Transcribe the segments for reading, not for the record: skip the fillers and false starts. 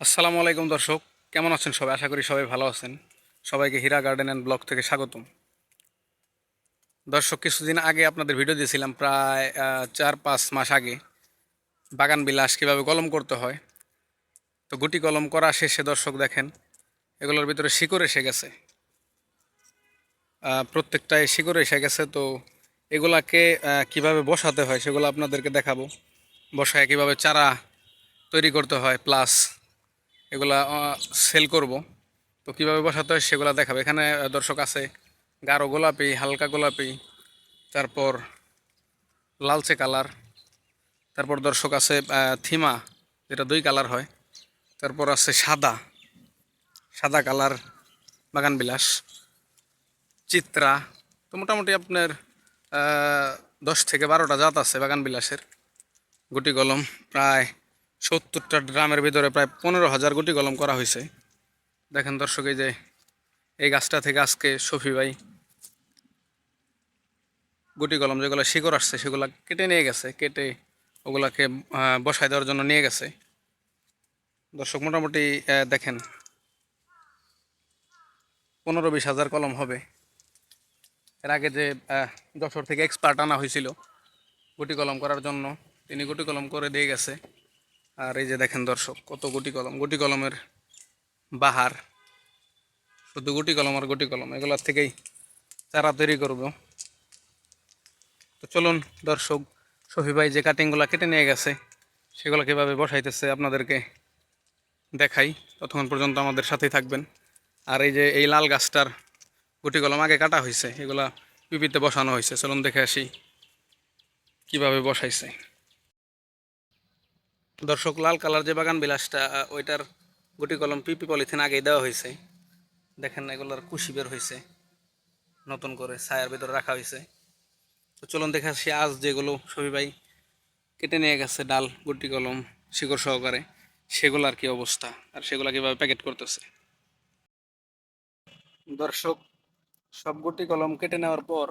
আসসালামু আলাইকুম দর্শক, কেমন আছেন সবাই? আশা করি সবাই ভালো আছেন। সবাইকে হীরা গার্ডেন অ্যান্ড ব্লগ থেকে স্বাগতম। দর্শক, কিছুদিন আগে আপনাদের ভিডিও দিয়েছিলাম, প্রায় 4-5 মাস আগে, বাগান বিলাস কীভাবে কলম করতে হয়। তো গুটি কলম করা শেষে দর্শক দেখেন, এগুলোর ভিতরে শিকড় এসে গেছে। প্রত্যেকটাই শিকড় এসে গেছে। তো এগুলাকে কিভাবে বসাতে হয় সেগুলো আপনাদেরকে দেখাবো। বসায় কিভাবে চারা তৈরি করতে হয়, প্লাস এগুলা সেল করব। তো কীভাবে বসাতে হয় সেগুলো দেখাবো। এখানে দর্শক আছে গাঢ় গোলাপি, হালকা গোলাপি, তারপর লালচে কালার, তারপর দর্শক আছে থিমা, যেটা 2 কালার হয়, তারপর আছে সাদা সাদা কালার বাগান বিলাস, চিত্রা। তো মোটামুটি আপনার 10 থেকে 12টা জাত আছে বাগান বিলাসের। গুটি কলম প্রায় 70টা ড্রামের ভিতরে প্রায় 15,000 গুটি কলম করা হয়েছে। দেখেন দর্শক, এই যে এই গাছটা থেকে আজকে শফি ভাই গুটি কলম যেগুলো শিকড় আসছে সেগুলো কেটে নিয়ে গেছে, কেটে ওগুলাকে বসায় দেওয়ার জন্য নিয়ে গেছে। দর্শক মোটামুটি দেখেন 15-20 হাজার কলম হবে। এর আগে যে যশোর থেকে এক্সপার্ট আনা হয়েছিল গুটি কলম করার জন্য, তিনি গুটি কলম করে দিয়ে গেছে। আর এই যে দেখেন দর্শক, কত গুটি কলম, গুটি কলমের বাহার। শুধু গুটি কলম আর গুটি কলম, এগুলোর থেকেই চারা তৈরি করব। তো চলুন দর্শক, শফি ভাই যে কাটিংগুলো কেটে নিয়ে গেছে সেগুলো কীভাবে বসাইতেছে আপনাদেরকে দেখাই। ততক্ষণ পর্যন্ত আমাদের সাথেই থাকবেন। আর এই যে এই লাল গাছটার গুটি কলম আগে কাটা হয়েছে, এগুলা পিপিতে বসানো হয়েছে। চলুন দেখে আসি কিভাবে বসাইছে। দর্শক, লাল কালার যে বাগান বিলাসটা, ওইটার গুটি কলম পিপি পলিথিন আগেই দেওয়া হয়েছে। দেখেন এগুলোর কুশি বের হয়েছে, নতুন করে ছায়ার ভিতরে রাখা হয়েছে। তো চলুন দেখে আসি আজ যেগুলো শফি ভাই কেটে নিয়ে গেছে ডাল গুটি কলম শিকড় সহকারে, সেগুলার কি অবস্থা আর সেগুলা কিভাবে প্যাকেট করতেছে। দর্শক, সব গুটি কলম কেটে নেওয়ার পর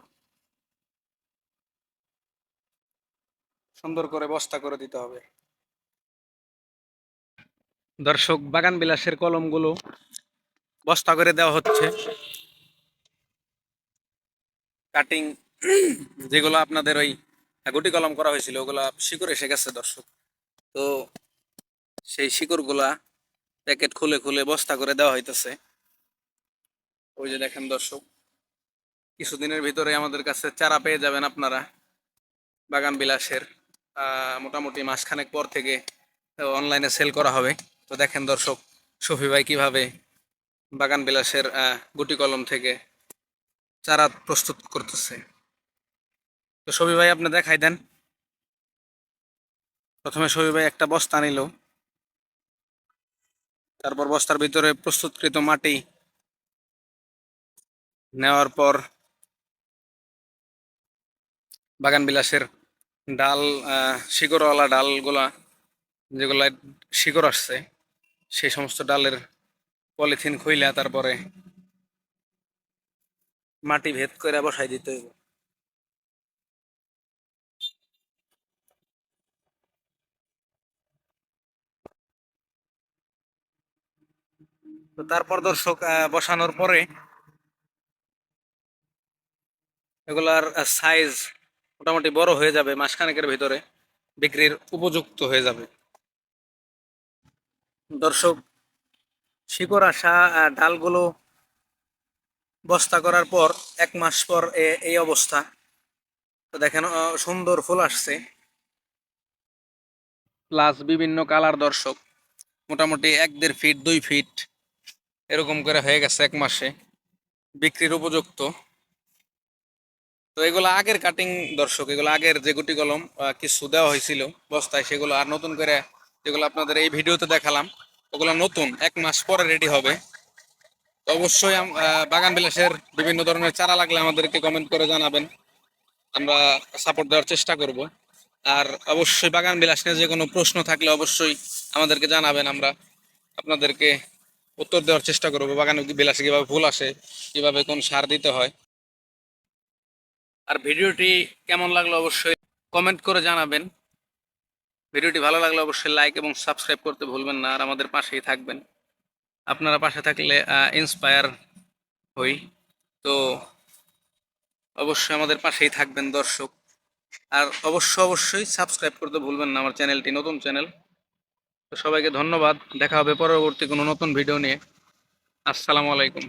সুন্দর করে বস্তা করে দিতে হবে। দর্শক, বাগান বিলাসের কলমগুলো বস্তা করে দেওয়া হচ্ছে। কাটিং যেগুলো আপনাদের ওই গুটি কলম করা হয়েছিল ওগুলা শিকড় এসে গেছে দর্শক। তো সেই শিকড়গুলা প্যাকেট খুলে খুলে বস্তা করে দেওয়া হইতেছে। ওই যে দেখেন দর্শক, কিছুদিনের ভিতরে আমাদের কাছে চারা পেয়ে যাবেন আপনারা বাগান বিলাসের। মোটামুটি মাসখানেক পর থেকে অনলাইনে সেল করা হবে। তো দেখেন দর্শক, শফি ভাই কিভাবে বাগান বিলাসের গুটি কলম থেকে চারা প্রস্তুত করতেছে। তো শফি ভাই আপনি দেখাই দেন। প্রথমে শফি ভাই একটা বস্তা নিল, তারপর বস্তার ভিতরে প্রস্তুতকৃত মাটি নেওয়ার পর বাগান বিলাসের ডাল, শিকড়ওয়ালা ডালগুলা, যেগুলা শিকড় আসছে, সেই সমস্ত ডালের পলিথিন খুইলা তারপরে মাটি ভেদ করে বসাই দিতে হইব। তো তারপর দর্শক, বসানোর পরে এগুলার সাইজ মোটামুটি বড় হয়ে যাবে, মাসখানেকের ভিতরে বিক্রির উপযুক্ত হয়ে যাবে। দর্শক, শিকড় আসা ডালগুলো বস্তা করার পর 1 মাস পর এই অবস্থা। তো দেখেন সুন্দর ফুল আসছে, প্লাস বিভিন্ন কালার। দর্শক, মোটামুটি 1-1.5 ফিট 2 ফিট এরকম করে হয়ে গেছে 1 মাসে, বিক্রির উপযুক্ত। তো এগুলো আগের কাটিং দর্শক, এগুলো আগের যে গুটি কলম কিছু দেওয়া হয়েছিল বস্তায়, সেগুলো আর নতুন করে যেগুলো আপনাদের এই ভিডিওতে দেখালাম ওগুলো নতুন 1 মাস পরে রেডি হবে। তো অবশ্যই বাগান বিলাসের বিভিন্ন ধরনের চারা লাগলে আমাদেরকে কমেন্ট করে জানাবেন, আমরা সাপোর্ট দেওয়ার চেষ্টা করব। আর অবশ্যই বাগান বিলাস নিয়ে যে কোনো প্রশ্ন থাকলে অবশ্যই আমাদেরকে জানাবেন, আমরা আপনাদেরকে উত্তর দেওয়ার চেষ্টা করবো। বাগান বিলাসে কিভাবে ফুল আসে, কিভাবে কোন সার দিতে হয়। আর ভিডিওটি কেমন লাগলো অবশ্যই কমেন্ট করে জানাবেন। ভিডিওটি ভালো লাগলে অবশ্যই লাইক এবং সাবস্ক্রাইব করতে ভুলবেন না, আর আমাদের পাশেই থাকবেন। আপনারা পাশে থাকলে ইন্সপায়ার হই। তো অবশ্যই আমাদের পাশেই থাকবেন দর্শক, আর অবশ্যই সাবস্ক্রাইব করতে ভুলবেন না, আমার চ্যানেলটি নতুন চ্যানেল। তো সবাইকে ধন্যবাদ, দেখা হবে পরবর্তী কোনো নতুন ভিডিও নিয়ে। আসসালামু আলাইকুম।